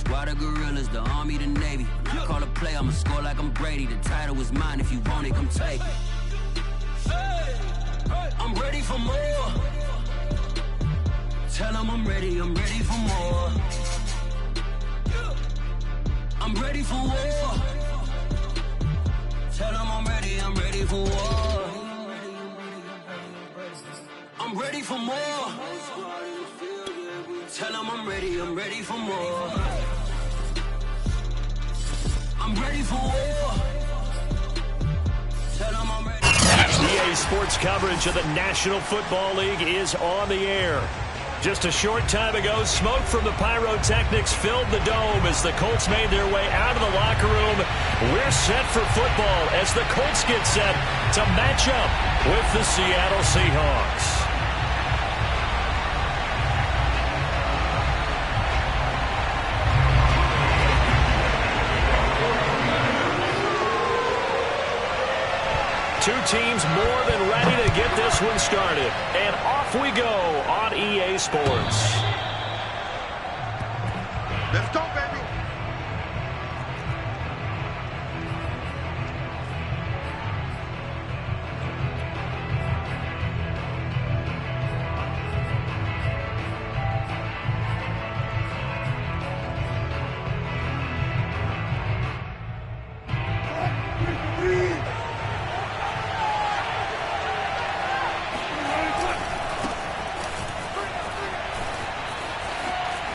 Squad of gorillas, the Army, the Navy. When I call a play, I'ma score like I'm Brady. The title is mine, if you want it, come take it. I'm ready for more. Tell them I'm ready for more. I'm ready for war. Tell them I'm ready for war. I'm ready for more. Tell them I'm ready for more. I'm ready for war. Tell them I'm ready. EA Sports coverage of the National Football League is on the air. Just a short time ago, smoke from the pyrotechnics filled the dome as the Colts made their way out of the locker room. We're set for football as the Colts get set to match up with the Seattle Seahawks. Two teams more than ready to get this one started. And off we go on EA Sports. Let's go, baby.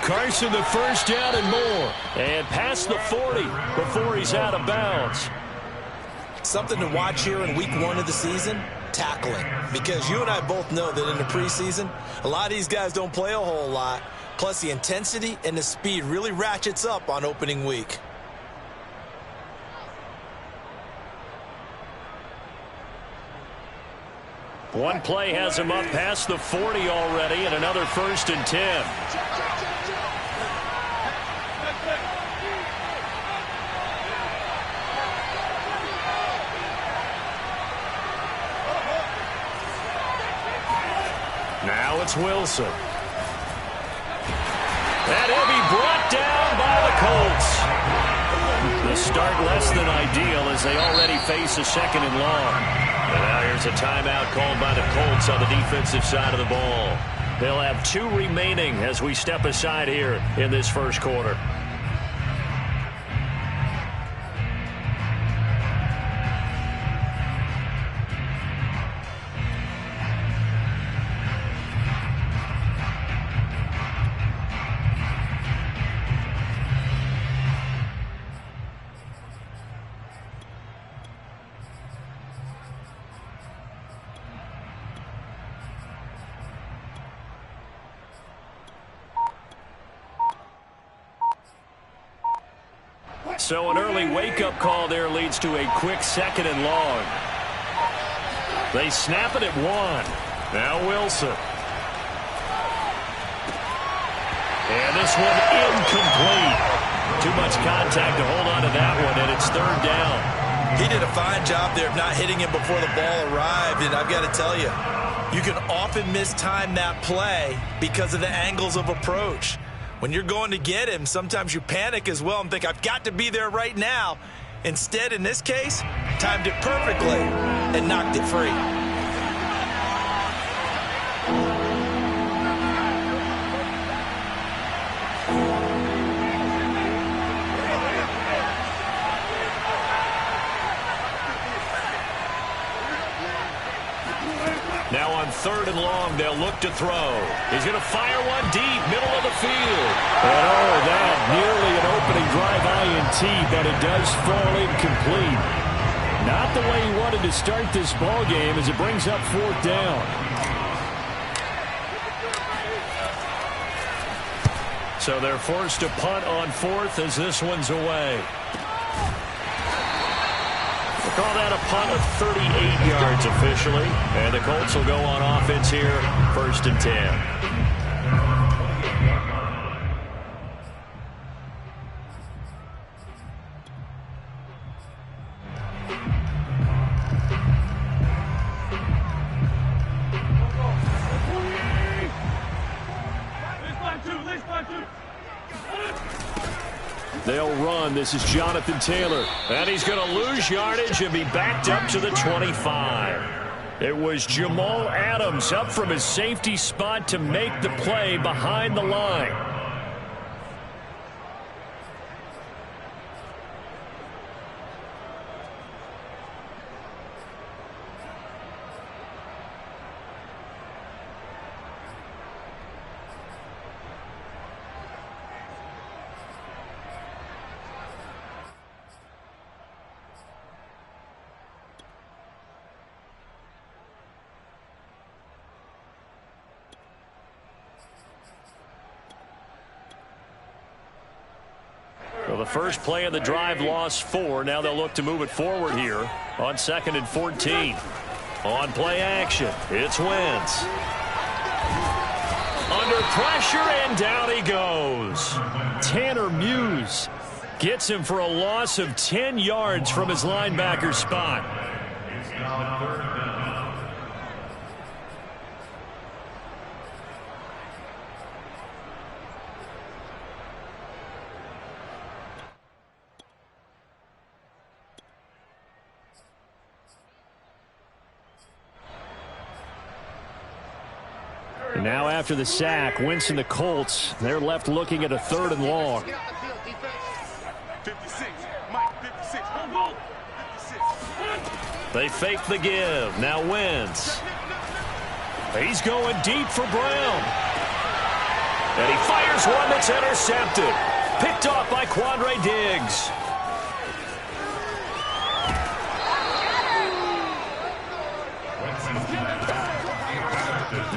Carson the first down and more. And past the 40 before he's out of bounds. Something to watch here in week 1 of the season, tackling. Because you and I both know that in the preseason, a lot of these guys don't play a whole lot. Plus the intensity and the speed really ratchets up on opening week. One play has him up past the 40 already, and another 1st and 10. Now it's Wilson. That he'll be brought down by the Colts. The start less than ideal as they already face a 2nd and long. And now here's a timeout called by the Colts on the defensive side of the ball. They'll have 2 remaining as we step aside here in this first quarter. So an early wake-up call there leads to a quick 2nd and long. They snap it at 1. Now Wilson. And this one incomplete. Too much contact to hold on to that one, and it's 3rd down. He did a fine job there of not hitting him before the ball arrived, and I've got to tell you, you can often mistime that play because of the angles of approach. When you're going to get him, sometimes you panic as well and think, I've got to be there right now. Instead, in this case, timed it perfectly and knocked it free. Now on 3rd and long, they'll look to throw. He's going to fire one deep, middle of the field. And oh, that nearly an opening drive INT, but it does fall incomplete. Not the way he wanted to start this ball game as it brings up 4th down. So they're forced to punt on 4th as this one's away. We'll call that a punt of 38 yards officially. And the Colts will go on offense here, 1st and 10. They'll run. This is Jonathan Taylor. And he's going to lose yardage and be backed up to the 25. It was Jamal Adams up from his safety spot to make the play behind the line. Well, the first play of the drive lost 4. Now they'll look to move it forward here on 2nd and 14. On play action, it's Wentz. Under pressure, and down he goes. Tanner Muse gets him for a loss of 10 yards from his linebacker spot. And now after the sack, Wentz and the Colts, they're left looking at a 3rd and long. 56. Mike, 56. They fake the give. Now Wentz. He's going deep for Brown. And he fires one that's intercepted. Picked off by Quandre Diggs.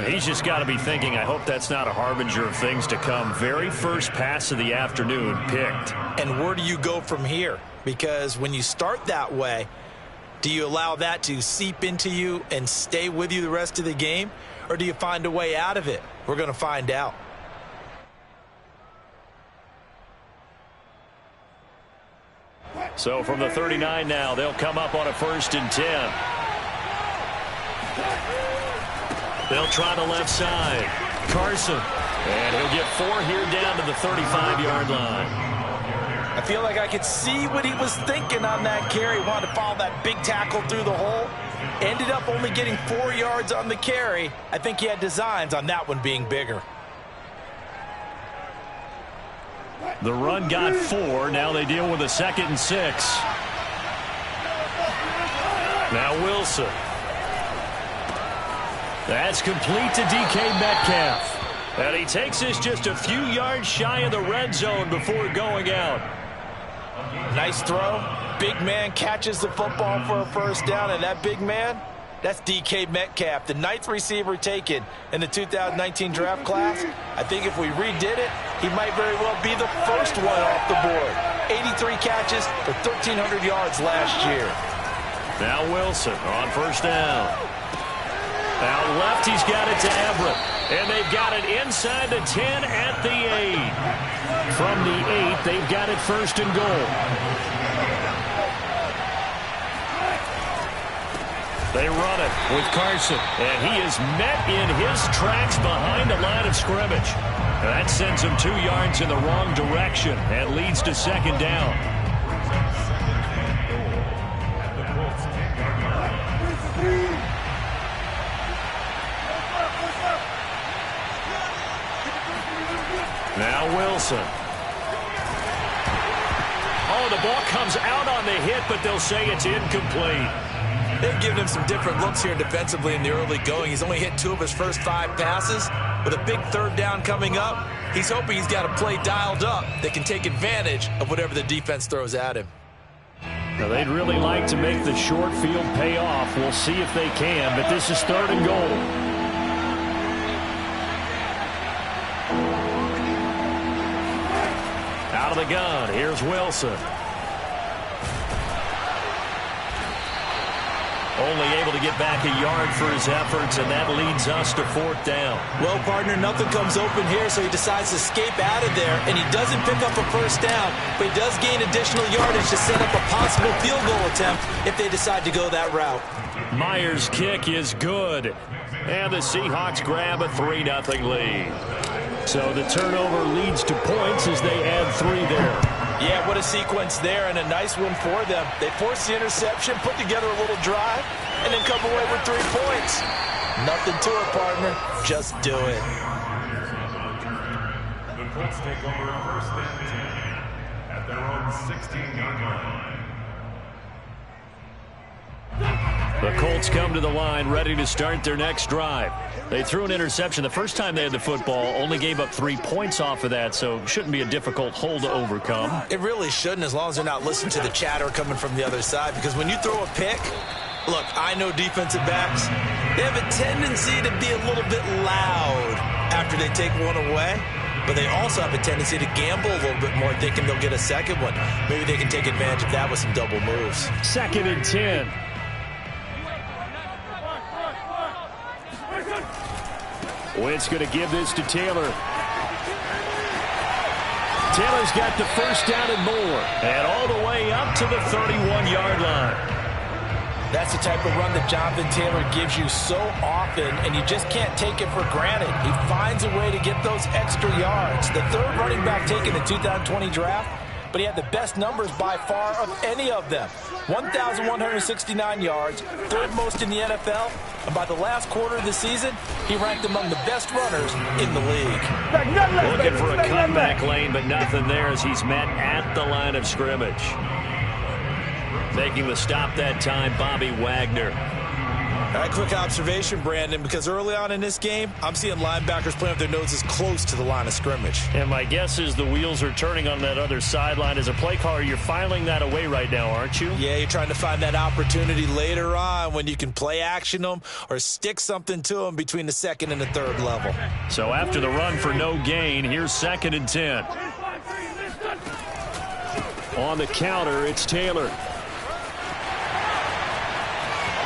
He's just got to be thinking, I hope that's not a harbinger of things to come. Very first pass of the afternoon picked. And where do you go from here? Because when you start that way, do you allow that to seep into you and stay with you the rest of the game? Or do you find a way out of it? We're going to find out. So from the 39 now, they'll come up on a 1st and 10. They'll try the left side. Carson. And he'll get 4 here down to the 35-yard line. I feel like I could see what he was thinking on that carry. Wanted to follow that big tackle through the hole. Ended up only getting 4 yards on the carry. I think he had designs on that one being bigger. The run got 4. Now they deal with a 2nd and 6. Now Wilson. That's complete to DK Metcalf. And he takes this just a few yards shy of the red zone before going out. Nice throw. Big man catches the football for a 1st down, and that big man, that's DK Metcalf, the 9th receiver taken in the 2019 draft class. I think if we redid it, he might very well be the first one off the board. 83 catches for 1,300 yards last year. Now Wilson on 1st down. Out left, he's got it to Everett. And they've got it inside the 10 at the 8. From the 8, they've got it 1st and goal. They run it with Carson. And he is met in his tracks behind the line of scrimmage. That sends him 2 yards in the wrong direction and leads to 2nd down. Now Wilson. Oh, the ball comes out on the hit, but they'll say it's incomplete. They've given him some different looks here defensively in the early going. He's only hit 2 of his first 5 passes. With a big 3rd down coming up, he's hoping he's got a play dialed up that can take advantage of whatever the defense throws at him. Now, they'd really like to make the short field pay off. We'll see if they can, but this is 3rd and goal. Out of the gun, here's Wilson. Only able to get back a yard for his efforts, and that leads us to 4th down. Well, partner, nothing comes open here, so he decides to escape out of there, and he doesn't pick up a 1st down, but he does gain additional yardage to set up a possible field goal attempt if they decide to go that route. Myers' kick is good, and the Seahawks grab a 3-0 lead. So the turnover leads to points as they add 3 there. Yeah, what a sequence there, and a nice one for them. They forced the interception, put together a little drive, and then come away with 3 points. Nothing to it, partner. Just do it. The Colts take over first and 10 at their own 16-yard line. The Colts come to the line ready to start their next drive. They threw an interception the first time they had the football, only gave up 3 points off of that, so shouldn't be a difficult hole to overcome. It really shouldn't, as long as they're not listening to the chatter coming from the other side, because when you throw a pick, look, I know defensive backs, they have a tendency to be a little bit loud after they take one away, but they also have a tendency to gamble a little bit more, thinking they'll get a second one. Maybe they can take advantage of that with some double moves. 2nd and 10. Wentz going to give this to Taylor. Taylor's got the first down and more, and all the way up to the 31-yard line. That's the type of run that Jonathan Taylor gives you so often, and you just can't take it for granted. He finds a way to get those extra yards. The 3rd running back taken in the 2020 draft, but he had the best numbers by far of any of them. 1,169 yards, 3rd most in the NFL, and by the last quarter of the season, he ranked among the best runners in the league. Looking for a comeback lane, but nothing there as he's met at the line of scrimmage. Making the stop that time, Bobby Wagner. All right, quick observation, Brandon, because early on in this game, I'm seeing linebackers playing with their noses close to the line of scrimmage. And my guess is the wheels are turning on that other sideline. As a play caller, you're filing that away right now, aren't you? Yeah, you're trying to find that opportunity later on when you can play action them or stick something to them between the 2nd and the 3rd level. So after the run for no gain, here's 2nd and 10. On the counter, it's Taylor.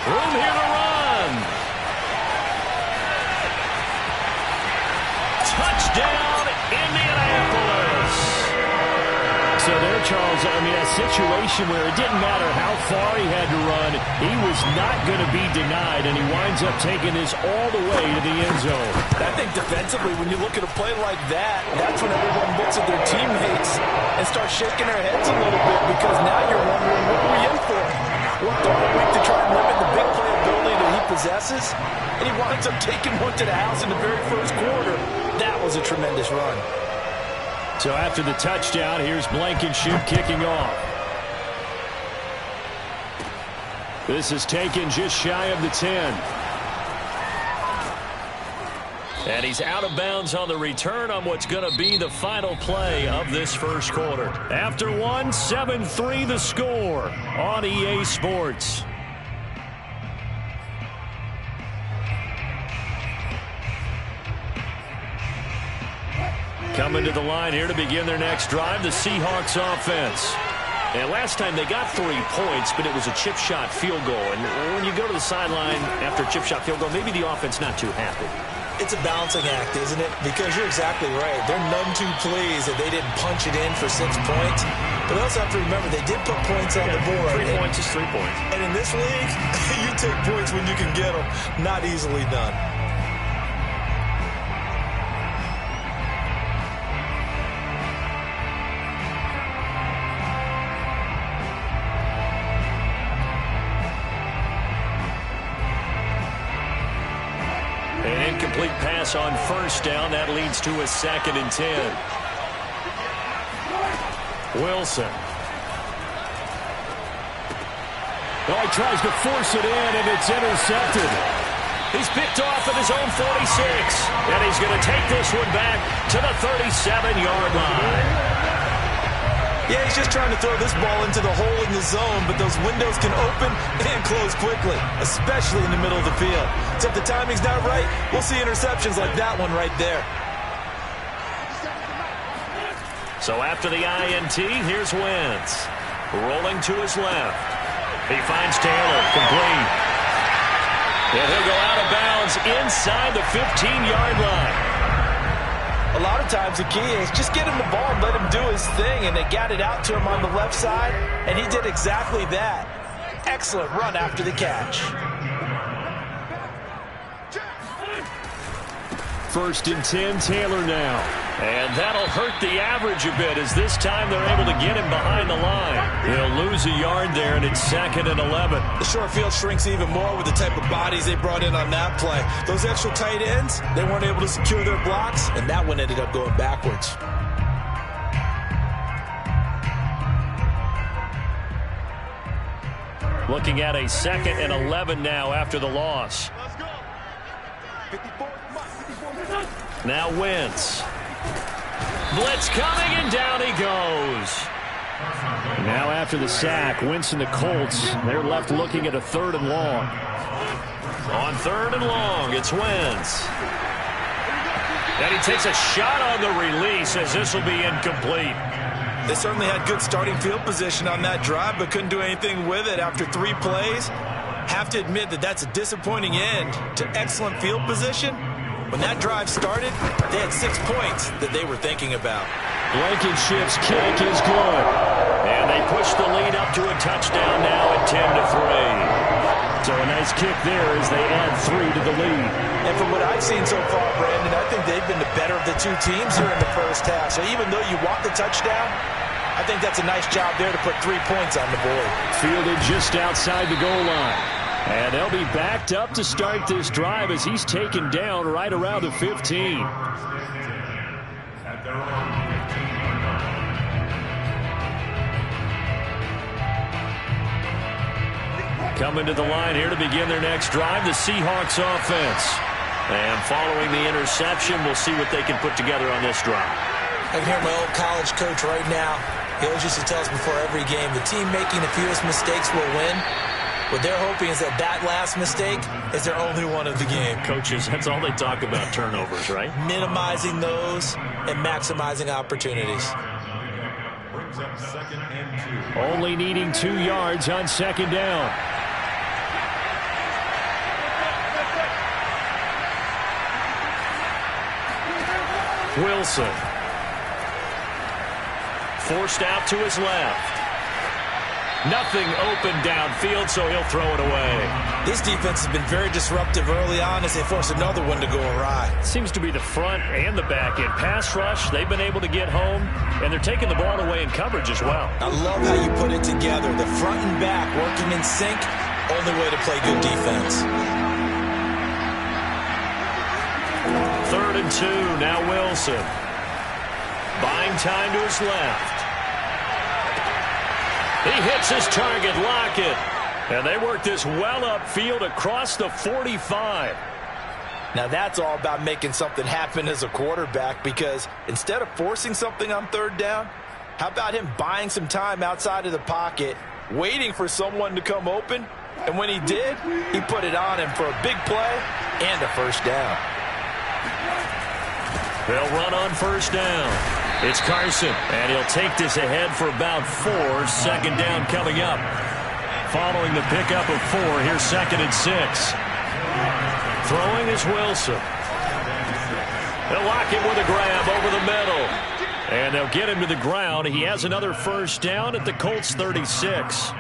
Room here to run. Touchdown, Indianapolis. So there, Charles, I mean, a situation where it didn't matter how far he had to run, he was not going to be denied, and he winds up taking this all the way to the end zone. I think defensively, when you look at a play like that, that's when everyone looks at their teammates and starts shaking their heads a little bit, because now you're wondering, what are we in for? Worked all week to try and limit the big playability that he possesses, and he winds up taking one to the house in the very first quarter. That was a tremendous run. So after the touchdown, here's Blankenship kicking off. This is taken just shy of the 10. And he's out of bounds on the return on what's going to be the final play of this first quarter. After 1, 7-3 the score on EA Sports. Coming to the line here to begin their next drive, the Seahawks offense. And last time they got 3 points, but it was a chip shot field goal. And when you go to the sideline after a chip shot field goal, maybe the offense not too happy. It's a balancing act, isn't it? Because you're exactly right. They're none too pleased that they didn't punch it in for 6 points. But they also have to remember they did put points on the board. 3 points is 3 points. And in this league, you take points when you can get them. Not easily done. An incomplete pass on first down. That leads to a 2nd and 10. Wilson. Oh, he tries to force it in, and it's intercepted. He's picked off at his own 46. And he's going to take this one back to the 37-yard line. Yeah, he's just trying to throw this ball into the hole in the zone, but those windows can open and close quickly, especially in the middle of the field. So if the timing's not right, we'll see interceptions like that one right there. So after the INT, here's Wentz. Rolling to his left. He finds Taylor, complete. And he'll go out of bounds inside the 15-yard line. A lot of times the key is just get him the ball and let him do his thing, and they got it out to him on the left side, and he did exactly that. Excellent run after the catch. 1st and 10, Taylor now. And that'll hurt the average a bit as this time they're able to get him behind the line. He'll lose a yard there, and it's 2nd and 11. The short field shrinks even more with the type of bodies they brought in on that play. Those extra tight ends, they weren't able to secure their blocks, and that one ended up going backwards. Looking at a 2nd and 11 now after the loss. Now Wentz. Blitz coming, and down he goes. Now after the sack, Wentz and the Colts, they're left looking at a 3rd and long. On 3rd and long, it's Wentz. And he takes a shot on the release as this will be incomplete. They certainly had good starting field position on that drive, but couldn't do anything with it after 3 plays. Have to admit that that's a disappointing end to excellent field position. When that drive started, they had 6 points that they were thinking about. Blankenship's kick is good. And they push the lead up to a touchdown now at 10-3. So a nice kick there as they add 3 to the lead. And from what I've seen so far, Brandon, I think they've been the better of the 2 teams here in the first half. So even though you want the touchdown, I think that's a nice job there to put 3 points on the board. Fielded just outside the goal line. And they'll be backed up to start this drive as he's taken down right around the 15. Coming to the line here to begin their next drive, the Seahawks offense. And following the interception, we'll see what they can put together on this drive. I can hear my old college coach right now. He always used to tell us before every game, the team making the fewest mistakes will win. What they're hoping is that that last mistake is their only one of the game. Coaches, that's all they talk about, turnovers, right? Minimizing those and maximizing opportunities. Brings up 2nd and 2. Only needing 2 yards on 2nd down. Wilson. Forced out to his left. Nothing open downfield, so he'll throw it away. This defense has been very disruptive early on as they force another one to go awry. Seems to be the front and the back end. Pass rush, they've been able to get home, and they're taking the ball away in coverage as well. I love how you put it together. The front and back working in sync, only way to play good defense. 3rd and 2, now Wilson. Buying time to his left. He hits his target, Lockett. And they work this well upfield across the 45. Now that's all about making something happen as a quarterback, because instead of forcing something on 3rd down, how about him buying some time outside of the pocket, waiting for someone to come open, and when he did, he put it on him for a big play and a 1st down. They'll run on 1st down. It's Carson, and he'll take this ahead for about 4. 2nd down coming up. Following the pickup of 4, here's 2nd and 6. Throwing is Wilson. They'll lock it with a grab over the middle. And they'll get him to the ground. He has another 1st down at the Colts 36.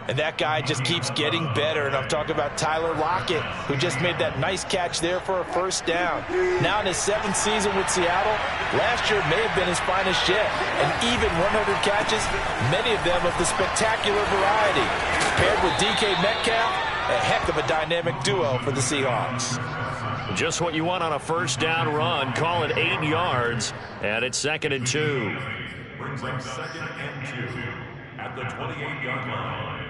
And that guy just keeps getting better. And I'm talking about Tyler Lockett, who just made that nice catch there for a 1st down. Now in his 7th season with Seattle, last year may have been his finest yet. And even 100 catches, many of them of the spectacular variety. Paired with DK Metcalf, a heck of a dynamic duo for the Seahawks. Just what you want on a 1st down run. Call it 8 yards, and it's 2nd and 2. Brings up 2nd and 2 at the 28-yard line.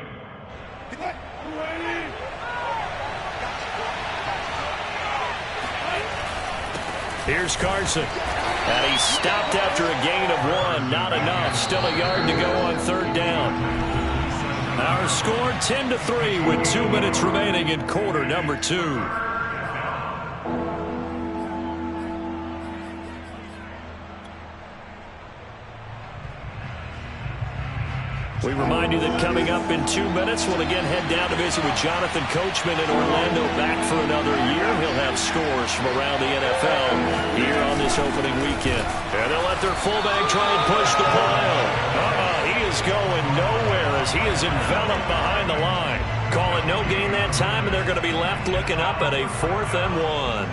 Here's Carson. And he stopped after a gain of 1. Not enough. Still a yard to go on 3rd down. Our score 10-3 with 2 minutes remaining in quarter number 2. We remind you that coming up in 2 minutes, we'll again head down to visit with Jonathan Coachman in Orlando, back for another year. He'll have scores from around the NFL here on this opening weekend. And they'll let their fullback try and push the pile. He is going nowhere as he is enveloped behind the line. Call it no gain that time, and they're going to be left looking up at a 4th and 1.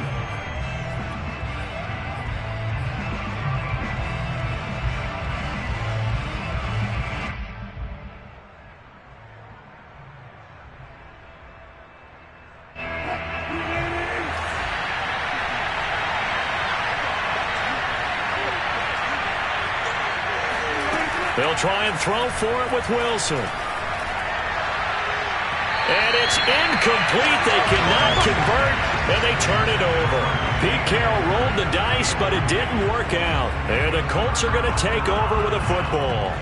They'll try and throw for it with Wilson. And it's incomplete. They cannot convert, and they turn it over. Pete Carroll rolled the dice, but it didn't work out. And the Colts are going to take over with a football.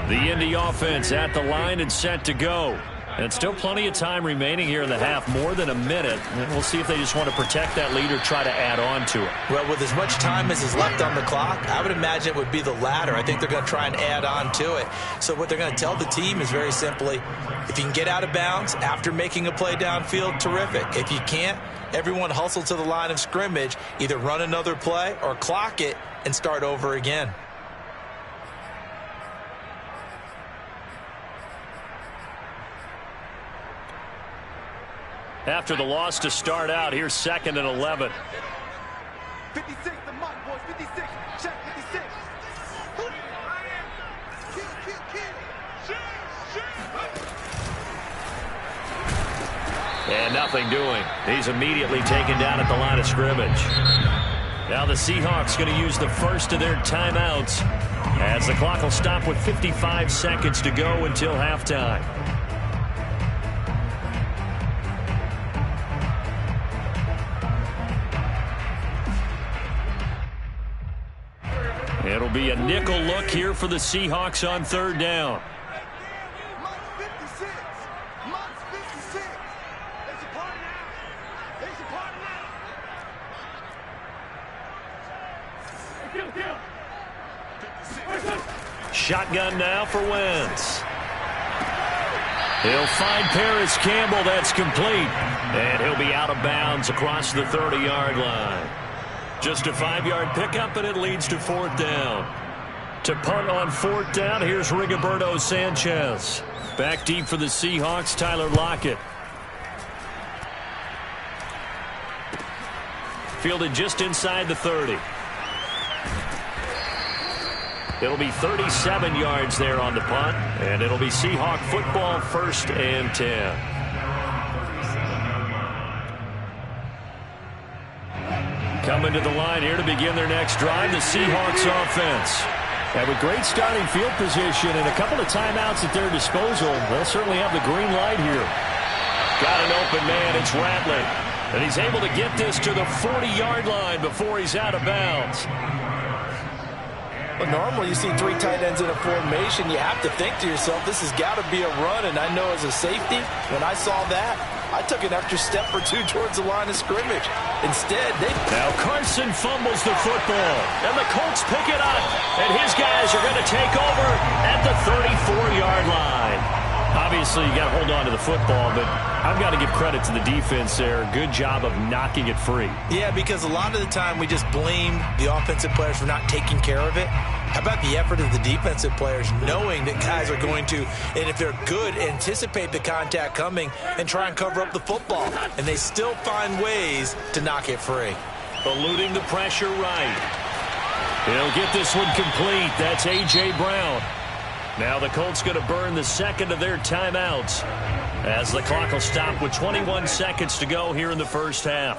The Indy offense at the line and set to go. And still plenty of time remaining here in the half, more than a minute. And we'll see if they just want to protect that lead or try to add on to it. Well, with as much time as is left on the clock, I would imagine it would be the latter. I think they're going to try and add on to it. So what they're going to tell the team is very simply, if you can get out of bounds after making a play downfield, terrific. If you can't, everyone hustle to the line of scrimmage, either run another play or clock it and start over again. After the loss to start out, here's 2nd and 11. 56, the mark, boys. 56. Check 56. And nothing doing. He's immediately taken down at the line of scrimmage. Now the Seahawks going to use the first of their timeouts as the clock will stop with 55 seconds to go until halftime. It'll be a nickel look here for the Seahawks on 3rd down. Shotgun now for Wentz. He'll find Paris Campbell. That's complete. And he'll be out of bounds across the 30-yard line. Just a 5-yard pickup, and it leads to 4th down. To punt on 4th down, here's Rigoberto Sanchez. Back deep for the Seahawks, Tyler Lockett. Fielded just inside the 30. It'll be 37 yards there on the punt, and it'll be Seahawk football, 1st and 10. Coming to the line here to begin their next drive, the Seahawks offense. And with great starting field position and a couple of timeouts at their disposal, they'll certainly have the green light here. Got an open man, it's Rattling. And he's able to get this to the 40-yard line before he's out of bounds. But normally you see 3 tight ends in a formation, you have to think to yourself, this has got to be a run. And I know as a safety, when I saw that, I took an extra step or 2 towards the line of scrimmage. Instead, Now Carson fumbles the football, and the Colts pick it up. And his guys are going to take over at the 34-yard line. Obviously, you got to hold on to the football, but I've got to give credit to the defense there. Good job of knocking it free. Yeah, because a lot of the time we just blame the offensive players for not taking care of it. How about the effort of the defensive players knowing that guys are going to, and if they're good, anticipate the contact coming and try and cover up the football. And they still find ways to knock it free. Eluding the pressure right. He'll get this one complete. That's A.J. Brown. Now the Colts going to burn the 2nd of their timeouts as the clock will stop with 21 seconds to go here in the first half.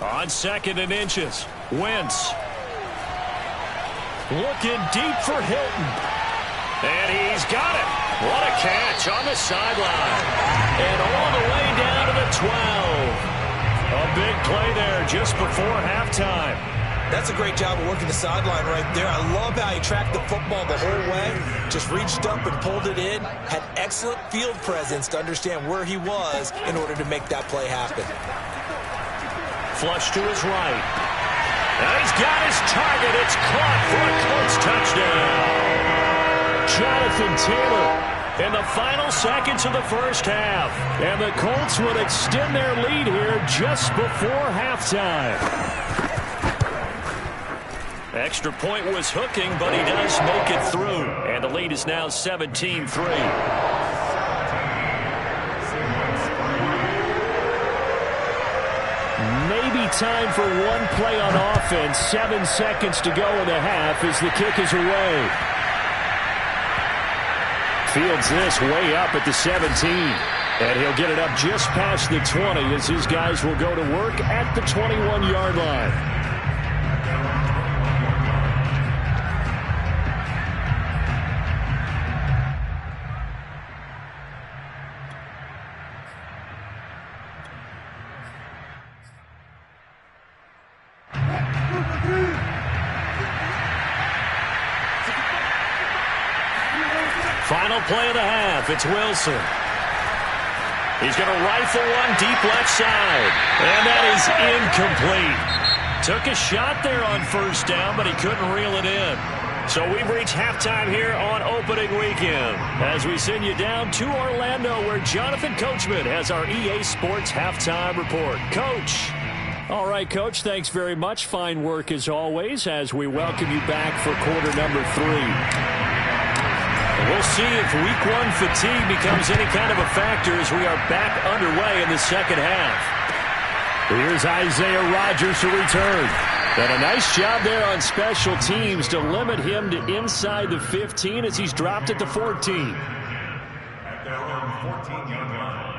On 2nd and inches, Wentz. Looking deep for Hilton. And he's got it. What a catch on the sideline. And all the way down to the 12. A big play there just before halftime. That's a great job of working the sideline right there. I love how he tracked the football the whole way. Just reached up and pulled it in. Had excellent field presence to understand where he was in order to make that play happen. Flush to his right. And he's got his target. It's caught for a Colts touchdown. Jonathan Taylor in the final seconds of the first half. And the Colts will extend their lead here just before halftime. Extra point was hooking, but he does make it through. And the lead is now 17-3. Maybe time for one play on offense. 7 seconds to go in the half as the kick is away. Fields this way up at the 17. And he'll get it up just past the 20 as his guys will go to work at the 21-yard line. Final play of the half. It's Wilson. He's going to rifle one deep left side. And that is incomplete. Took a shot there on first down, but he couldn't reel it in. So we've reached halftime here on opening weekend as we send you down to Orlando where Jonathan Coachman has our EA Sports halftime report. Coach. All right, Coach, thanks very much. Fine work as always as we welcome you back for quarter number 3. We'll see if week 1 fatigue becomes any kind of a factor as we are back underway in the second half. Here's Isaiah Rodgers to return. And a nice job there on special teams to limit him to inside the 15 as he's dropped at the 14. At their own 14-yard line.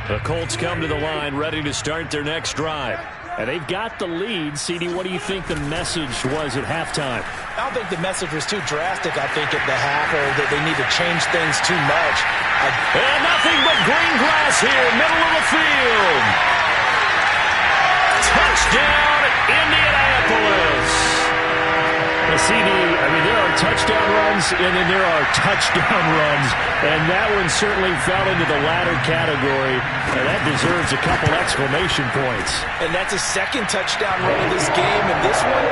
The Colts come to the line ready to start their next drive. And they've got the lead. CD, what do you think the message was at halftime? I don't think the message was too drastic, I think, at the half, or that they need to change things too much. And nothing but green grass here, middle of the field. Touchdown, Indianapolis. CD, I mean, there are touchdown runs, and then there are touchdown runs, and that one certainly fell into the latter category, and that deserves a couple exclamation points. And that's a second touchdown run of this game, and this one,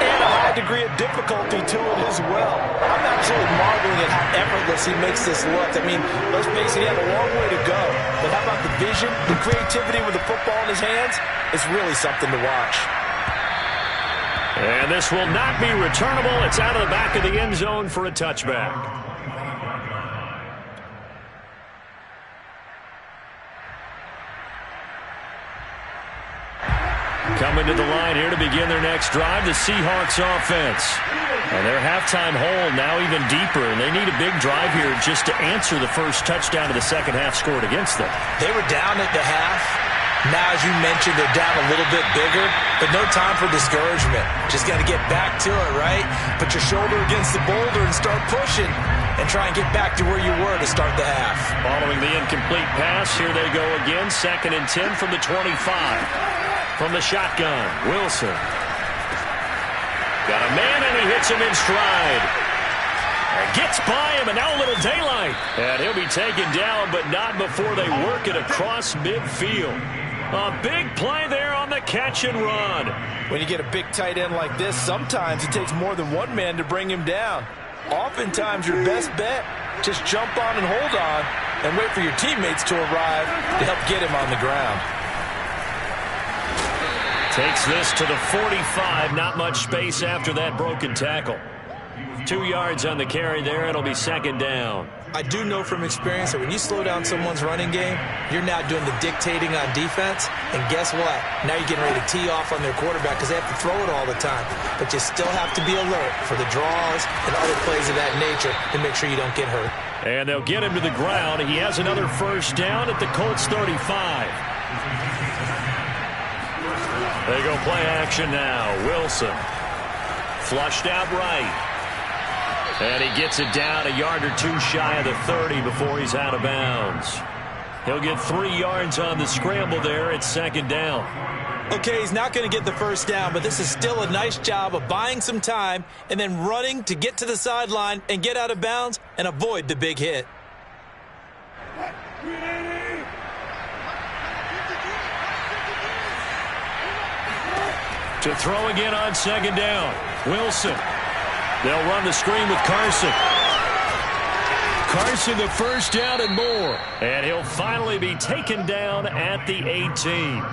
and a high degree of difficulty to it as well. I'm absolutely marveling at how effortless he makes this look. I mean, let's face it, he had a long way to go, but how about the vision, the creativity with the football in his hands? It's really something to watch. And this will not be returnable. It's out of the back of the end zone for a touchback. Coming to the line here to begin their next drive, the Seahawks offense. And their halftime hole now even deeper, and they need a big drive here just to answer the first touchdown of the second half scored against them. They were down at the half. Now, as you mentioned, they're down a little bit bigger, but no time for discouragement. Just got to get back to it, right? Put your shoulder against the boulder and start pushing and try and get back to where you were to start the half. Following the incomplete pass, here they go again. 2nd and 10 from the 25. From the shotgun, Wilson. Got a man, and he hits him in stride. And gets by him, and now a little daylight. And he'll be taken down, but not before they work it across midfield. A big play there on the catch and run. When you get a big tight end like this, sometimes it takes more than one man to bring him down. Oftentimes, your best bet, just jump on and hold on and wait for your teammates to arrive to help get him on the ground. Takes this to the 45. Not much space after that broken tackle. 2 yards on the carry there. It'll be 2nd down. I do know from experience that when you slow down someone's running game, you're now doing the dictating on defense. And guess what? Now you're getting ready to tee off on their quarterback because they have to throw it all the time. But you still have to be alert for the draws and other plays of that nature to make sure you don't get hurt. And they'll get him to the ground. He has another first down at the Colts 35. They go play action now. Wilson. Flushed out right. And he gets it down a yard or two shy of the 30 before he's out of bounds. He'll get 3 yards on the scramble there. It's 2nd down. Okay, he's not going to get the first down, but this is still a nice job of buying some time and then running to get to the sideline and get out of bounds and avoid the big hit. To throw again on 2nd down. Wilson. They'll run the screen with Carson. Carson the first down and more. And he'll finally be taken down at the 18.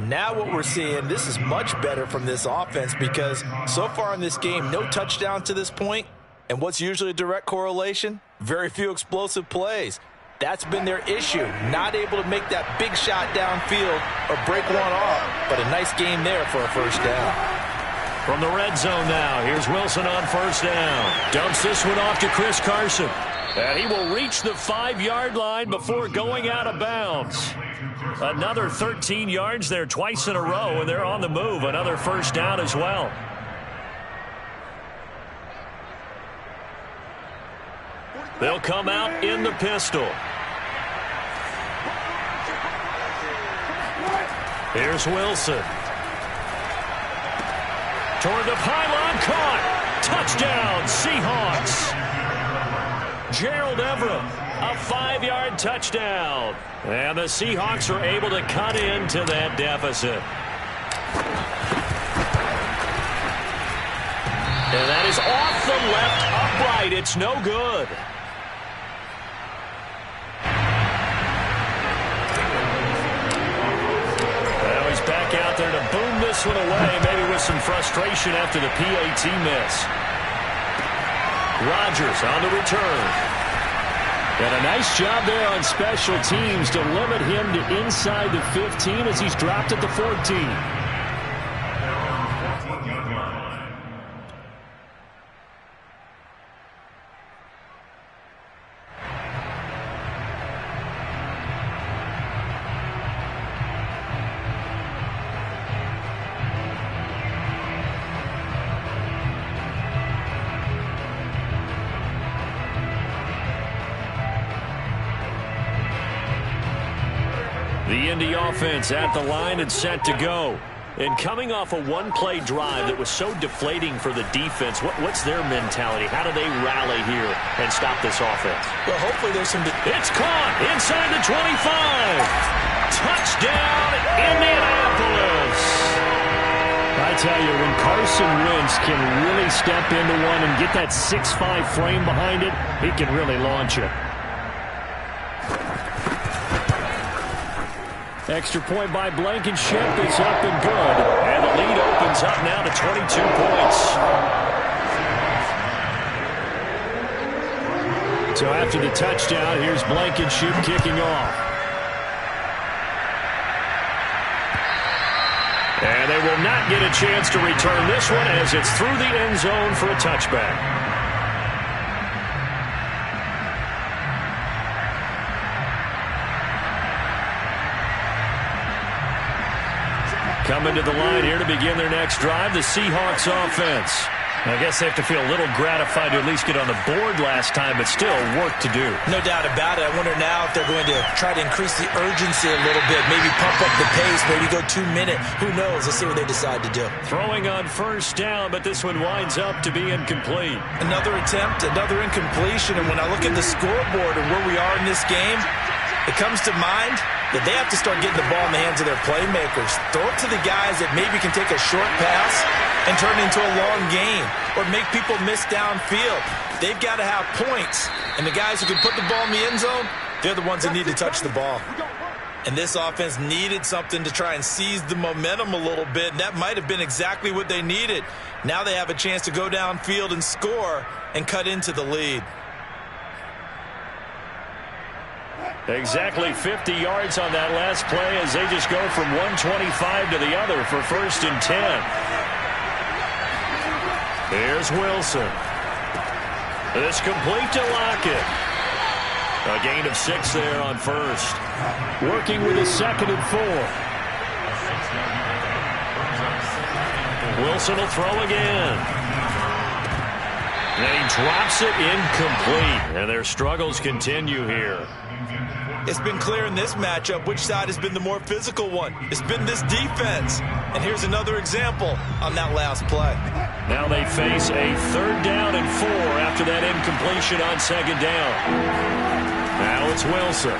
Now what we're seeing, this is much better from this offense because so far in this game, no touchdowns to this point. And what's usually a direct correlation? Very few explosive plays. That's been their issue. Not able to make that big shot downfield or break one off. But a nice game there for a first down. From the red zone now, here's Wilson on first down. Dumps this one off to Chris Carson. And he will reach the 5-yard line before going out of bounds. Another 13 yards there twice in a row, and they're on the move. Another first down as well. They'll come out in the pistol. Here's Wilson. Toward the pylon, caught. Touchdown, Seahawks. Gerald Everett, a 5-yard touchdown. And the Seahawks are able to cut into that deficit. And that is off the left upright. It's no good. Well, he's back out there to boom this one away, maybe with some frustration after the PAT miss. Rodgers on the return. And a nice job there on special teams to limit him to inside the 15 as he's dropped at the 14. The Indy offense at the line and set to go. And coming off a one-play drive that was so deflating for the defense, what's their mentality? How do they rally here and stop this offense? Well, hopefully there's some... It's caught inside the 25. Touchdown, Indianapolis. I tell you, when Carson Wentz can really step into one and get that 6'5" frame behind it, he can really launch it. Extra point by Blankenship. It's up and good. And the lead opens up now to 22 points. So after the touchdown, here's Blankenship kicking off. And they will not get a chance to return this one as it's through the end zone for a touchback. Coming to the line here to begin their next drive, the Seahawks offense. I guess they have to feel a little gratified to at least get on the board last time, but still work to do. No doubt about it. I wonder now if they're going to try to increase the urgency a little bit, maybe pump up the pace, maybe go 2-minute. Who knows? Let's see what they decide to do. Throwing on first down, but this one winds up to be incomplete. Another attempt, another incompletion, and when I look at the scoreboard and where we are in this game, it comes to mind that they have to start getting the ball in the hands of their playmakers. Throw it to the guys that maybe can take a short pass and turn it into a long gain or make people miss downfield. They've got to have points. And the guys who can put the ball in the end zone, they're the ones that need to touch the ball. And this offense needed something to try and seize the momentum a little bit, and that might have been exactly what they needed. Now they have a chance to go downfield and score and cut into the lead. Exactly 50 yards on that last play as they just go from 125 to the other for 1st and 10. Here's Wilson. This complete to Lockett. A gain of 6 there on first. Working with a 2nd and 4. Wilson will throw again. And he drops it incomplete. And their struggles continue here. It's been clear in this matchup which side has been the more physical one. It's been this defense. And here's another example on that last play. Now they face a 3rd down and 4 after that incompletion on 2nd down. Now it's Wilson.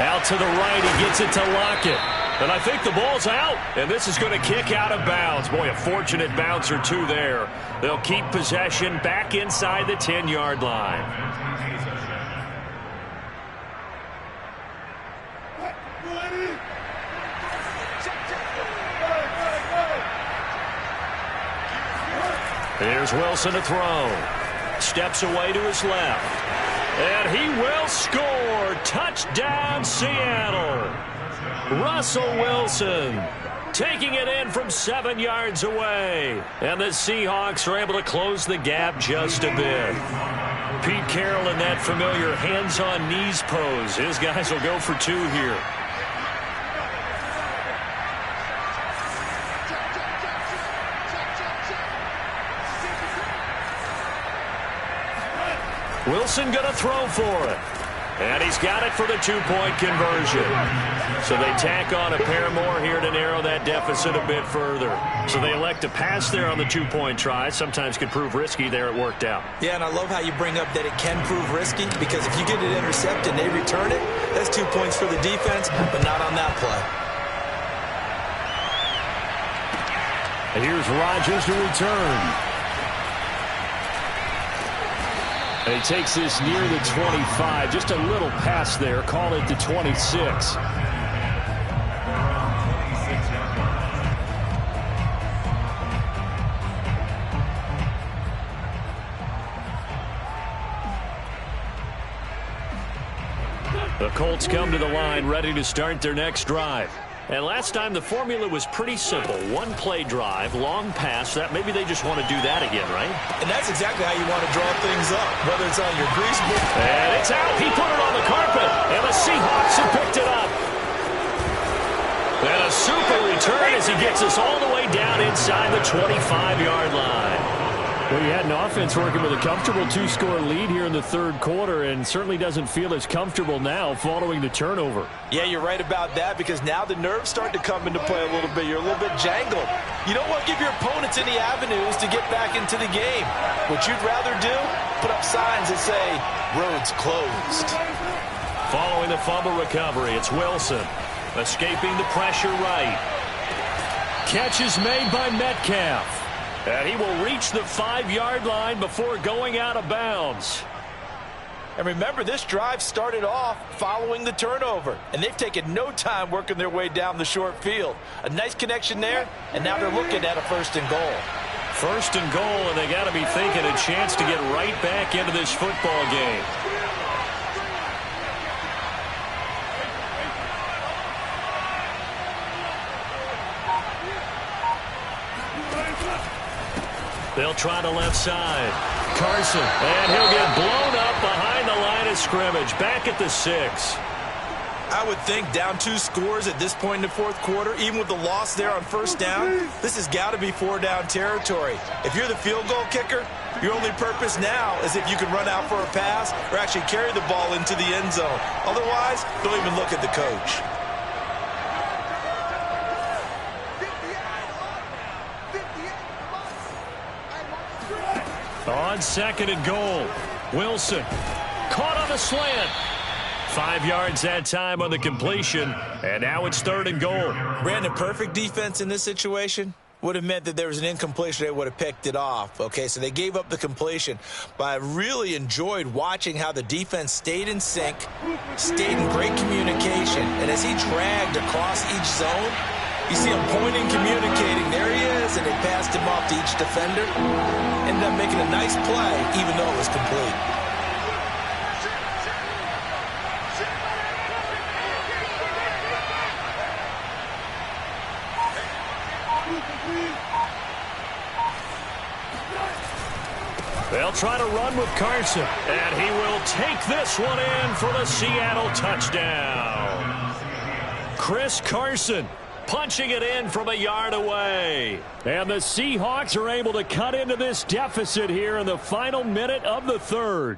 Out to the right, he gets it to Lockett. And I think the ball's out, and this is going to kick out of bounds. Boy, a fortunate bounce or two there. They'll keep possession back inside the 10-yard line. Here's Wilson to throw. Steps away to his left. And he will score. Touchdown, Seattle. Russell Wilson taking it in from 7 yards away. And the Seahawks are able to close the gap just a bit. Pete Carroll in that familiar hands-on-knees pose. His guys will go for 2 here. Wilson going to throw for it. And he's got it for the 2-point conversion. So they tack on a pair more here to narrow that deficit a bit further. So they elect to pass there on the 2-point try. Sometimes could prove risky. There it worked out. Yeah, and I love how you bring up that it can prove risky, because if you get it intercepted and they return it, that's 2 points for the defense, but not on that play. And here's Rodgers to return. And he takes this near the 25. Just a little pass there. Call it the 26. The Colts come to the line ready to start their next drive. And last time the formula was pretty simple. 1-play drive, long pass. That maybe they just want to do that again, right? And that's exactly how you want to draw things up, whether it's on your grease board. And it's out. He put it on the carpet. And the Seahawks have picked it up. And a super return as he gets us all the way down inside the 25-yard line. Well, you had an offense working with a comfortable 2-score lead here in the third quarter, and certainly doesn't feel as comfortable now following the turnover. Yeah, you're right about that, because now the nerves start to come into play a little bit. You're a little bit jangled. You don't want to give your opponents any avenues to get back into the game. What you'd rather do, put up signs that say, roads closed. Following the fumble recovery, it's Wilson. Escaping the pressure right. Catch is made by Metcalf. And he will reach the 5-yard line before going out of bounds. And remember, this drive started off following the turnover, and they've taken no time working their way down the short field. A nice connection there, and now they're looking at a 1st and goal. 1st and goal, and they got to be thinking a chance to get right back into this football game. They'll try the left side. Carson, and he'll get blown up behind the line of scrimmage. Back at the 6. I would think down 2 scores at this point in the fourth quarter, even with the loss there on 1st down, this has got to be 4-down territory. If you're the field goal kicker, your only purpose now is if you can run out for a pass or actually carry the ball into the end zone. Otherwise, don't even look at the coach. On 2nd and goal, Wilson caught on the slant. 5 yards that time on the completion, and now it's 3rd and goal. Brandon, perfect defense in this situation would have meant that there was an incompletion. They would have picked it off. Okay, so they gave up the completion. But I really enjoyed watching how the defense stayed in sync, stayed in great communication. And as he dragged across each zone, you see him pointing, communicating. There he is, and they passed him off to each defender. Ended up making a nice play, even though it was complete. They'll try to run with Carson, and he will take this one in for the Seattle touchdown. Chris Carson punching it in from a yard away. And the Seahawks are able to cut into this deficit here in the final minute of the 3rd.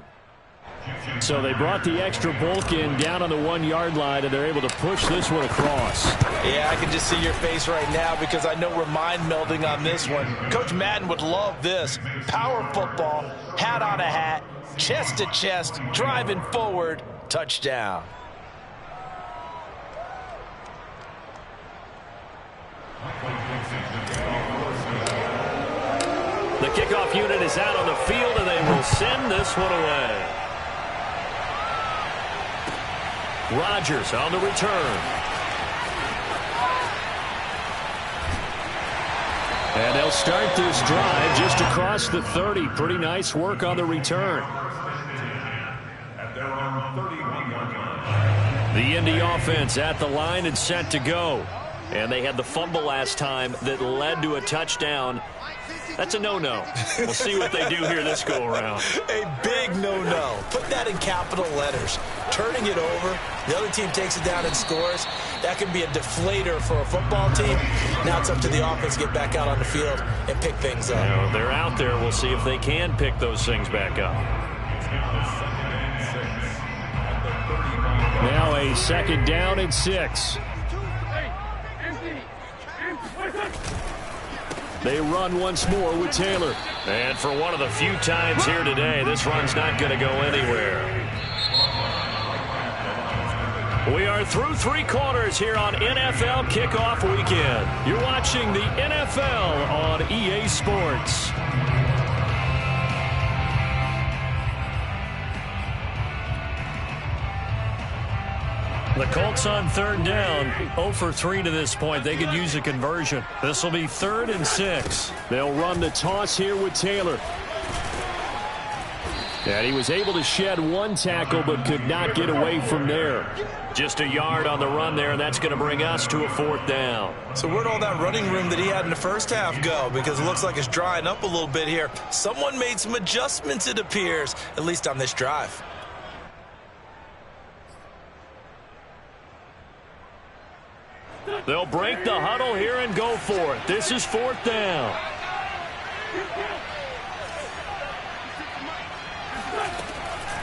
So they brought the extra bulk in down on the 1-yard line, and they're able to push this one across. Yeah, I can just see your face right now, because I know we're mind melding on this one. Coach Madden would love this. Power football, hat on a hat, chest to chest, driving forward, touchdown. The kickoff unit is out on the field, and they will send this one away. Rodgers on the return. And they'll start this drive just across the 30. Pretty nice work on the return. At their own 31-yard line. The Indy offense at the line and set to go. And they had the fumble last time that led to a touchdown. That's a no-no. We'll see what they do here this go-around. A big no-no. Put that in capital letters. Turning it over, the other team takes it down and scores. That can be a deflator for a football team. Now it's up to the offense to get back out on the field and pick things up. Now, they're out there. We'll see if they can pick those things back up. Now a 2nd down and 6. They run once more with Taylor. And for one of the few times here today, this run's not going to go anywhere. We are through 3 quarters here on NFL Kickoff Weekend. You're watching the NFL on EA Sports. The Colts on 3rd down, 0 for 3 to this point. They could use a conversion. This will be 3rd and 6. They'll run the toss here with Taylor. And he was able to shed 1 tackle but could not get away from there. Just a yard on the run there, and that's going to bring us to a 4th down. So where'd all that running room that he had in the first half go? Because it looks like it's drying up a little bit here. Someone made some adjustments, it appears, at least on this drive. They'll break the huddle here and go for it. This is 4th down.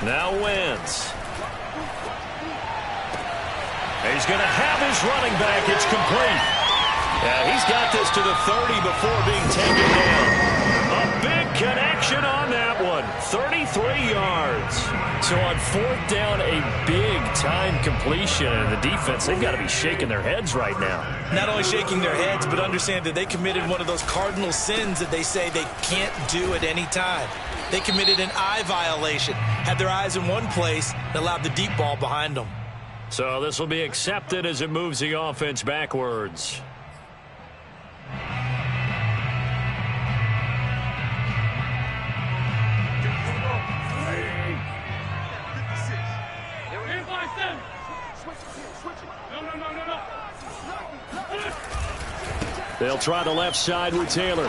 Now Wentz. He's going to have his running back. It's complete. Yeah, he's got this to the 30 before being taken down. A big connection on that one. 33 yards. So on 4th down, a big-time completion. And the defense, they've got to be shaking their heads right now. Not only shaking their heads, but understand that they committed one of those cardinal sins that they say they can't do at any time. They committed an eye violation, had their eyes in one place, and allowed the deep ball behind them. So this will be accepted as it moves the offense backwards. They'll try the left side with Taylor.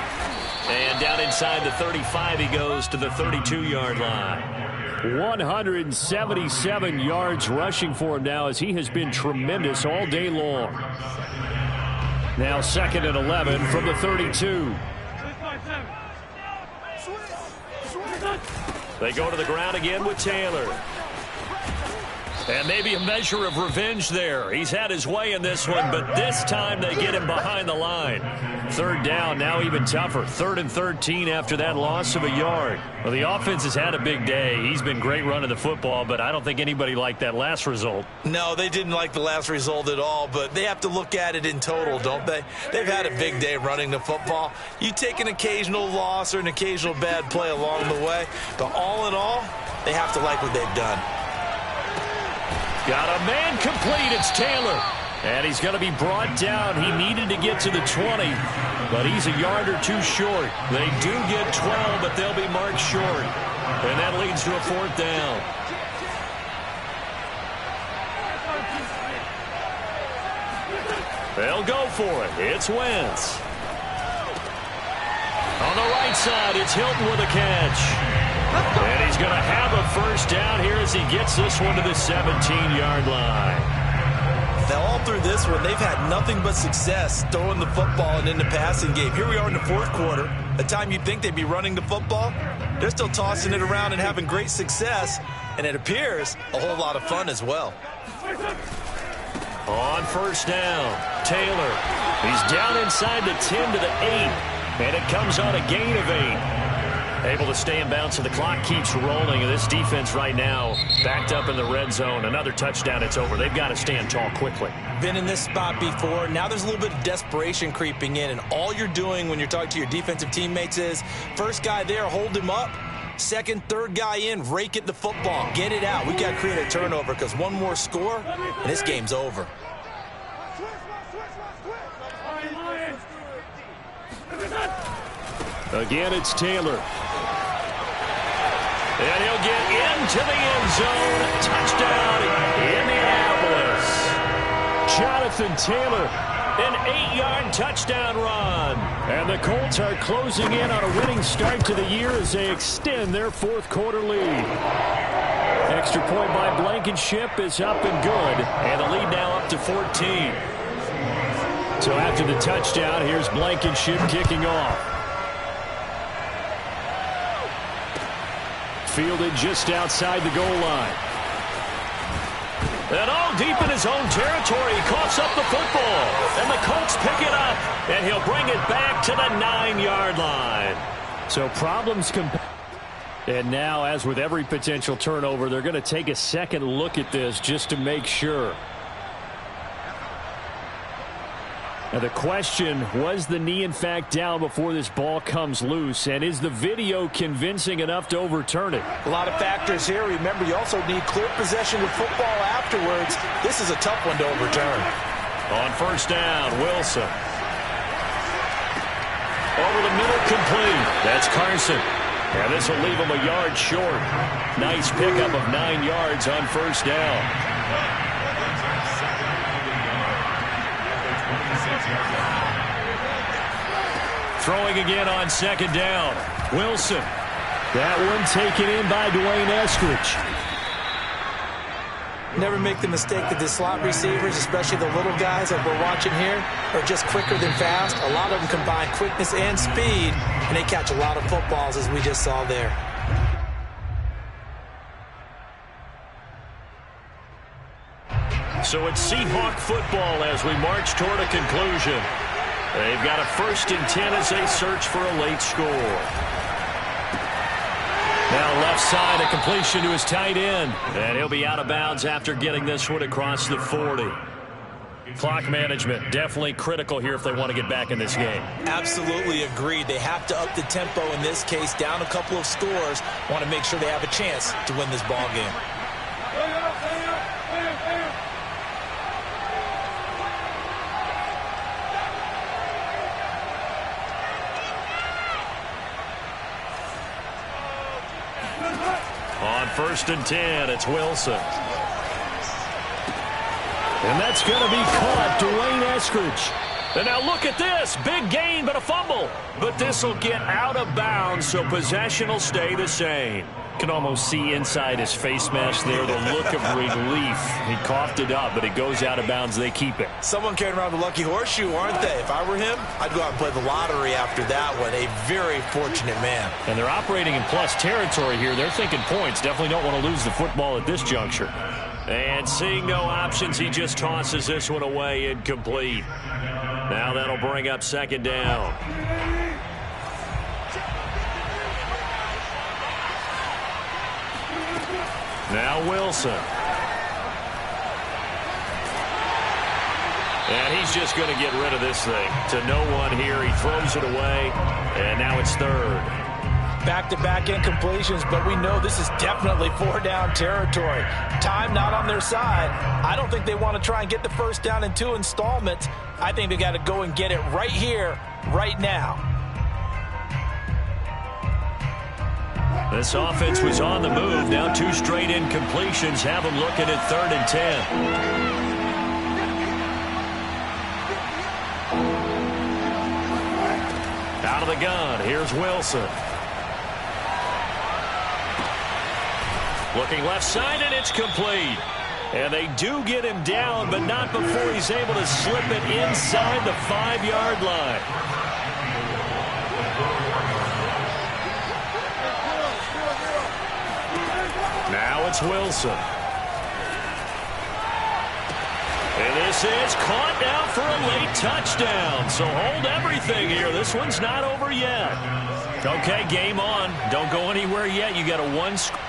And down inside the 35, he goes to the 32-yard line. 177 yards rushing for him now as he has been tremendous all day long. Now 2nd and 11 from the 32. They go to the ground again with Taylor. And maybe a measure of revenge there. He's had his way in this one, but this time they get him behind the line. 3rd down, now even tougher. 3rd and 13 after that loss of a yard. Well, the offense has had a big day. He's been great running the football, but I don't think anybody liked that last result. No, they didn't like the last result at all, but they have to look at it in total, don't they? They've had a big day running the football. You take an occasional loss or an occasional bad play along the way, but all in all, they have to like what they've done. Got a man complete. It's Taylor. And he's going to be brought down. He needed to get to the 20, but he's a yard or 2 short. They do get 12, but they'll be marked short. And that leads to a 4th down. They'll go for it. It's Wentz. On the right side, it's Hilton with a catch. And he's going to have a 1st down here as he gets this one to the 17-yard line. Now, all through this one, they've had nothing but success throwing the football and in the passing game. Here we are in the 4th quarter. The time you'd think they'd be running the football, they're still tossing it around and having great success. And it appears a whole lot of fun as well. On 1st down, Taylor. He's down inside the 10 to the 8. And it comes on a gain of 8. Able to stay in bounds, so the clock keeps rolling. And this defense right now backed up in the red zone. Another touchdown, it's over. They've got to stand tall quickly. Been in this spot before. Now there's a little bit of desperation creeping in. And all you're doing when you're talking to your defensive teammates is, first guy there, hold him up. Second, third guy in, rake at the football. Get it out. We've got to create a turnover because one more score, and this game's over. Again, it's Taylor. And he'll get into the end zone. Touchdown, Indianapolis. Jonathan Taylor An 8-yard touchdown run. And the Colts are closing in on a winning start to the year as they extend their fourth quarter lead. Extra point by Blankenship is up and good. And the lead now up to 14. So after the touchdown, here's Blankenship kicking off. Fielded just outside the goal line. And all deep in his own territory, he coughs up the football. And the Colts pick it up, and he'll bring it back to the 9-yard line. So problems and now, as with every potential turnover, they're going to take a second look at this just to make sure. Now the question, was the knee in fact down before this ball comes loose? And is the video convincing enough to overturn it? A lot of factors here. Remember, you also need clear possession of football afterwards. This is a tough one to overturn. On first down, Wilson. Over the middle, complete. That's Carson. And this will leave him a yard short. Nice pickup of 9 yards on first down. Throwing again on second down. Wilson. That one taken in by Dwayne Eskridge. Never make the mistake that the slot receivers, especially the little guys like we're watching here, are just quicker than fast. A lot of them combine quickness and speed, and they catch a lot of footballs, as we just saw there. So it's Seahawk football as we march toward a conclusion. They've got a 1st and 10 as they search for a late score. Now left side, a completion to his tight end. And he'll be out of bounds after getting this one across the 40. Clock management, definitely critical here if they want to get back in this game. Absolutely agreed. They have to up the tempo in this case, down a couple of scores. Want to make sure they have a chance to win this ball game. On 1st and 10, it's Wilson. And that's going to be caught. Dwayne Eskridge. And now look at this. Big gain, but a fumble. But this will get out of bounds, so possession will stay the same. Can almost see inside his face mask there the look of relief. He coughed it up, but it goes out of bounds. They keep it. Someone carrying around the lucky horseshoe, aren't they? If I were him, I'd go out and play the lottery after that one. A very fortunate man. And they're operating in plus territory here. They're thinking points. Definitely don't want to lose the football at this juncture. And seeing no options, he just tosses this one away, incomplete. Now that'll bring up second down. Now Wilson. And he's just going to get rid of this thing. To no one here. He throws it away. And now it's third. Back-to-back incompletions, but we know this is definitely 4-down territory. Time not on their side. I don't think they want to try and get the first down in 2 installments. I think they got to go and get it right here, right now. This offense was on the move. Now 2 straight incompletions have them looking at 3rd and 10. Out of the gun, here's Wilson. Looking left side, and it's complete. And they do get him down, but not before he's able to slip it inside the 5-yard line. Now it's Wilson. And this is caught now for a late touchdown. So hold everything here. This one's not over yet. Okay, game on. Don't go anywhere yet. You got a 1 score.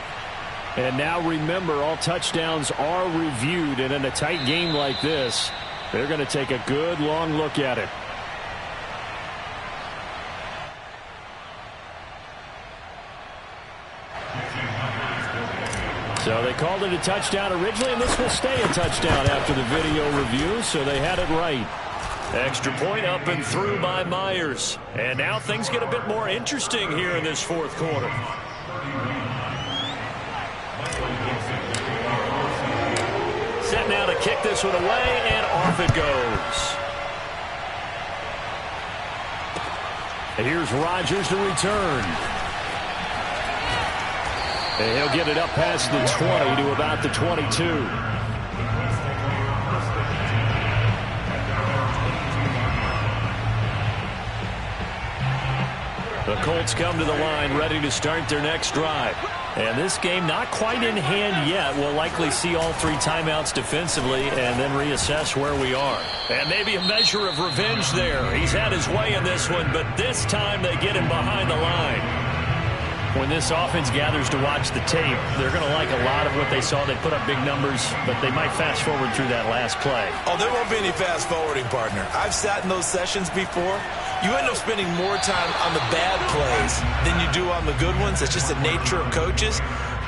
And now remember, all touchdowns are reviewed. And in a tight game like this, they're going to take a good long look at it. So they called it a touchdown originally, and this will stay a touchdown after the video review, so they had it right. Extra point up and through by Myers. And now things get a bit more interesting here in this 4th quarter. Set now to kick this one away, and off it goes. Here's Rodgers to return. And he'll get it up past the 20 to about the 22. The Colts come to the line ready to start their next drive. And this game not quite in hand yet. We'll likely see all 3 timeouts defensively and then reassess where we are. And maybe a measure of revenge there. He's had his way in this one, but this time they get him behind the line. When this offense gathers to watch the tape, they're going to like a lot of what they saw. They put up big numbers, but they might fast forward through that last play. Oh, there won't be any fast forwarding, partner. I've sat in those sessions before. You end up spending more time on the bad plays than you do on the good ones. It's just the nature of coaches.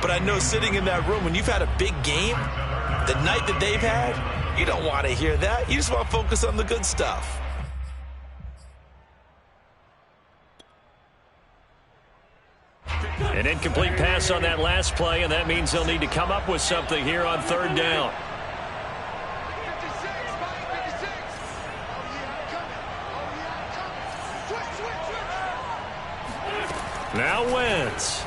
But I know sitting in that room, when you've had a big game, the night that they've had, you don't want to hear that. You just want to focus on the good stuff. An incomplete pass on that last play, and that means they'll need to come up with something here on 3rd down. Now Wentz.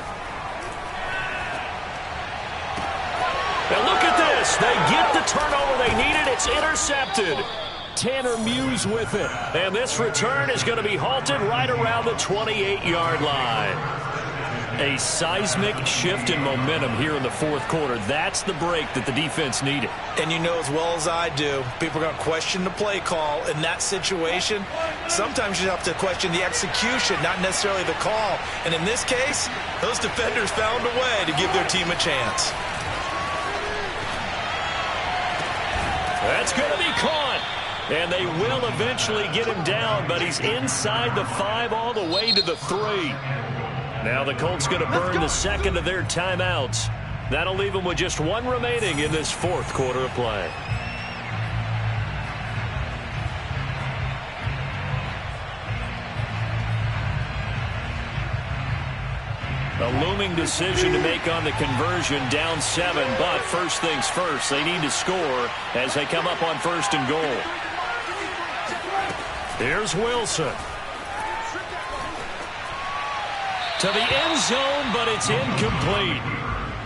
Now look at this. They get the turnover they needed. It's intercepted. Tanner Muse with it. And this return is going to be halted right around the 28-yard line. A seismic shift in momentum here in the 4th quarter. That's the break that the defense needed. And you know as well as I do, people are going to question the play call in that situation. Sometimes you have to question the execution, not necessarily the call. And in this case, those defenders found a way to give their team a chance. That's going to be caught. And they will eventually get him down, but he's inside the 5 all the way to the 3. Now the Colts going to burn the second of their timeouts. That'll leave them with just 1 remaining in this 4th quarter of play. A looming decision to make on the conversion, down 7. But first things first, they need to score as they come up on 1st and goal. Here's Wilson. To the end zone, but it's incomplete.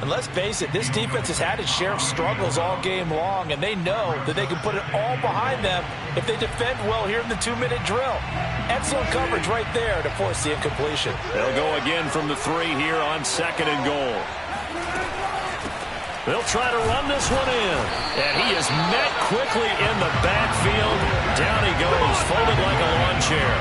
And let's face it, this defense has had its share of struggles all game long, and they know that they can put it all behind them if they defend well here in the 2-minute drill. Excellent coverage right there to force the incompletion. They'll go again from the 3 here on 2nd and goal. They'll try to run this one in. And he is met quickly in the backfield. Down he goes, folded like a lawn chair.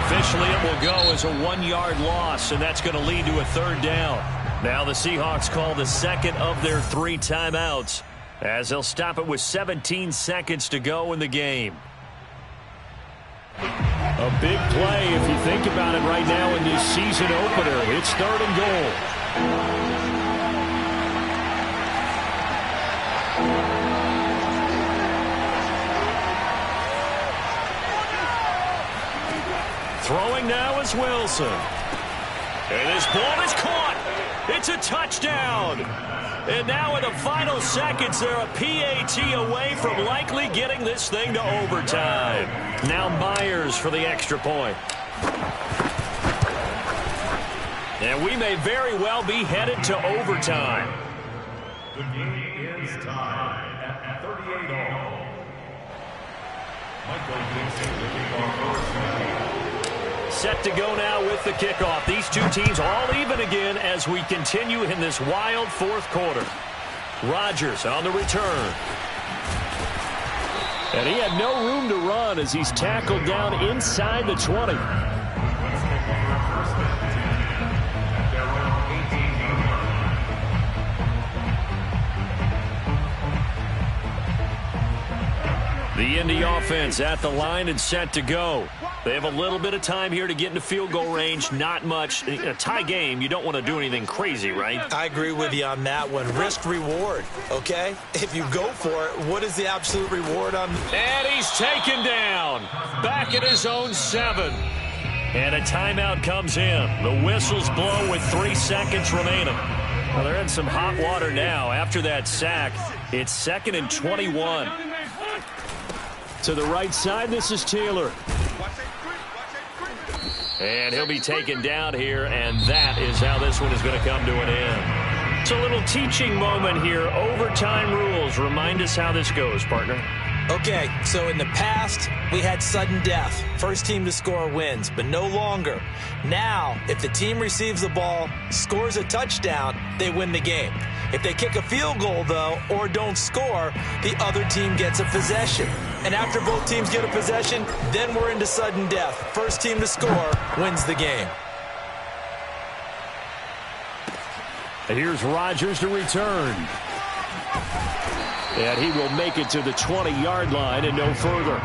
Officially, it will go as a 1-yard loss, and that's going to lead to a 3rd down. Now the Seahawks call the second of their 3 timeouts as they'll stop it with 17 seconds to go in the game. A big play if you think about it right now in this season opener. It's 3rd and goal. Throwing now is Wilson. And this ball is caught. It's a touchdown. And now in the final seconds, they're a PAT away from likely getting this thing to overtime. Now Myers for the extra point. And we may very well be headed to overtime. The game is tied at 38-all. Michael Vincent looking on first down. Set to go now with the kickoff. These 2 teams all even again as we continue in this wild 4th quarter. Rodgers on the return. And he had no room to run as he's tackled down inside the 20. The Indy offense at the line and set to go. They have a little bit of time here to get into field goal range. Not much. In a tie game, you don't want to do anything crazy, right? I agree with you on that one. Risk reward, okay? If you go for it, what is the absolute reward on? And he's taken down. Back at his own 7. And a timeout comes in. The whistles blow with 3 seconds remaining. Well, they're in some hot water now. After that sack, it's 2nd and 21. To the right side, this is Taylor. And he'll be taken down here, and that is how this one is going to come to an end. It's a little teaching moment here. Overtime rules. Remind us how this goes, partner. Okay, so in the past, we had sudden death. First team to score wins, but no longer. Now, if the team receives the ball, scores a touchdown, they win the game. If they kick a field goal, though, or don't score, the other team gets a possession. And after both teams get a possession, then we're into sudden death. First team to score wins the game. And here's Rodgers to return. And he will make it to the 20-yard line and no further.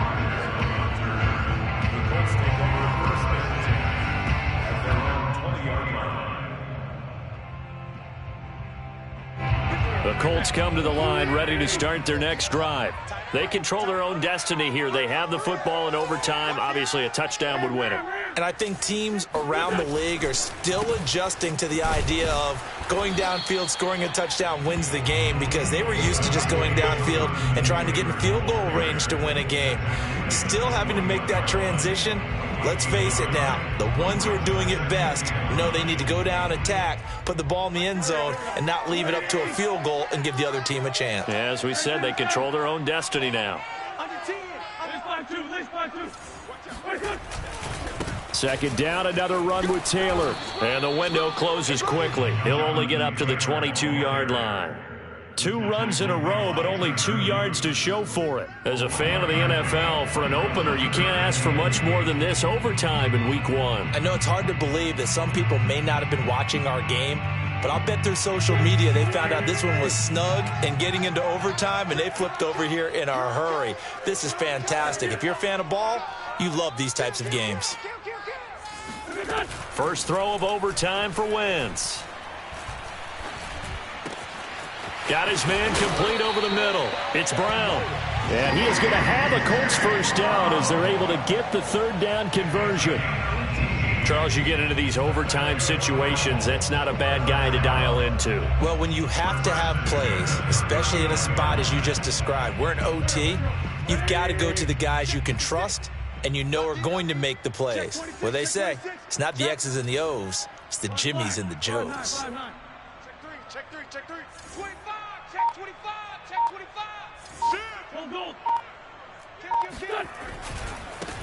The Colts come to the line ready to start their next drive. They control their own destiny here. They have the football in overtime. Obviously, a touchdown would win it. And I think teams around the league are still adjusting to the idea of going downfield, scoring a touchdown wins the game, because they were used to just going downfield and trying to get in field goal range to win a game. Still having to make that transition. Let's face it now, the ones who are doing it best know they need to go down, attack, put the ball in the end zone, and not leave it up to a field goal and give the other team a chance. Yeah, as we said, they control their own destiny now. Second down, another run with Taylor. And the window closes quickly. He'll only get up to the 22-yard line. 2 runs in a row, but only 2 yards to show for it. As a fan of the NFL, for an opener, you can't ask for much more than this overtime in Week 1. I know it's hard to believe that some people may not have been watching our game, but I'll bet through social media they found out this one was snug and getting into overtime, and they flipped over here in a hurry. This is fantastic. If you're a fan of ball, you love these types of games. First throw of overtime for Wentz. Got his man complete over the middle. It's Brown. And he is going to have a Colts first down as they're able to get the third down conversion. Charles, you get into these overtime situations, that's not a bad guy to dial into. Well, when you have to have plays, especially in a spot as you just described, we're in OT, you've got to go to the guys you can trust and you know are going to make the plays. Well, they say it's not the X's and the O's, it's the Jimmies and the Joes. Check three, check 25, check 25, check 25.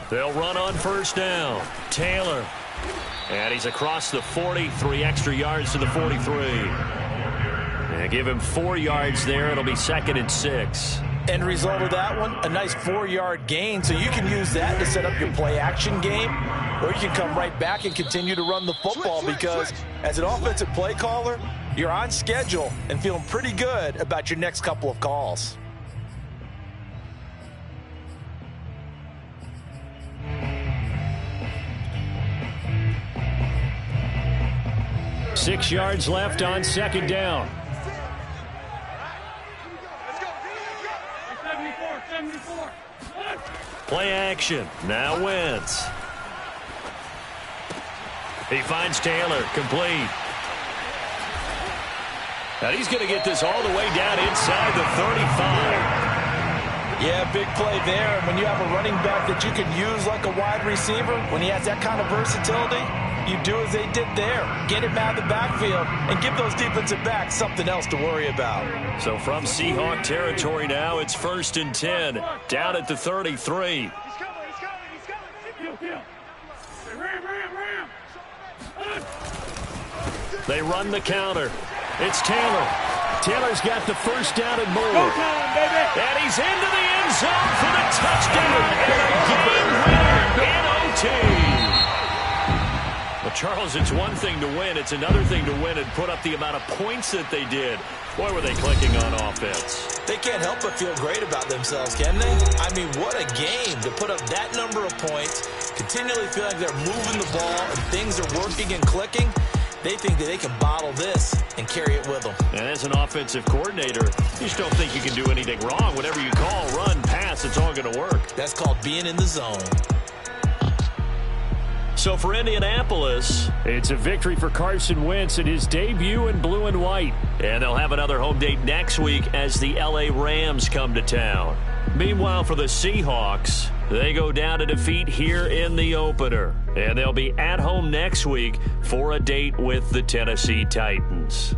They'll run on first down. Taylor. And he's across the 40, 3 extra yards to the 43. And give him 4 yards there. It'll be 2nd and 6. End result of that one, a nice 4-yard gain, so you can use that to set up your play-action game, or you can come right back and continue to run the football, because as an offensive play caller, you're on schedule and feeling pretty good about your next couple of calls. Six yards left on second down. Play action. Now Wentz. He finds Taylor. Complete. And he's going to get this all the way down inside the 35. Yeah, big play there. And when you have a running back that you can use like a wide receiver, when he has that kind of versatility, you do as they did there. Get him out of the backfield and give those defensive backs something else to worry about. So from Seahawk territory now, it's 1st and 10. Down at the 33. They run the counter. It's Taylor. Taylor's got the first down and more. And he's into the end zone for the touchdown and a game winner in OT. Well, Charles, it's one thing to win. It's another thing to win and put up the amount of points that they did. Boy, were they clicking on offense. They can't help but feel great about themselves, can they? I mean, what a game to put up that number of points, continually feel like they're moving the ball and things are working and clicking. They think that they can bottle this and carry it with them. And as an offensive coordinator, you just don't think you can do anything wrong. Whatever you call, run, pass, it's all going to work. That's called being in the zone. So for Indianapolis, it's a victory for Carson Wentz in his debut in blue and white. And they'll have another home date next week as the LA Rams come to town. Meanwhile, for the Seahawks, They go down to defeat here in the opener. And they'll be at home next week for a date with the Tennessee Titans.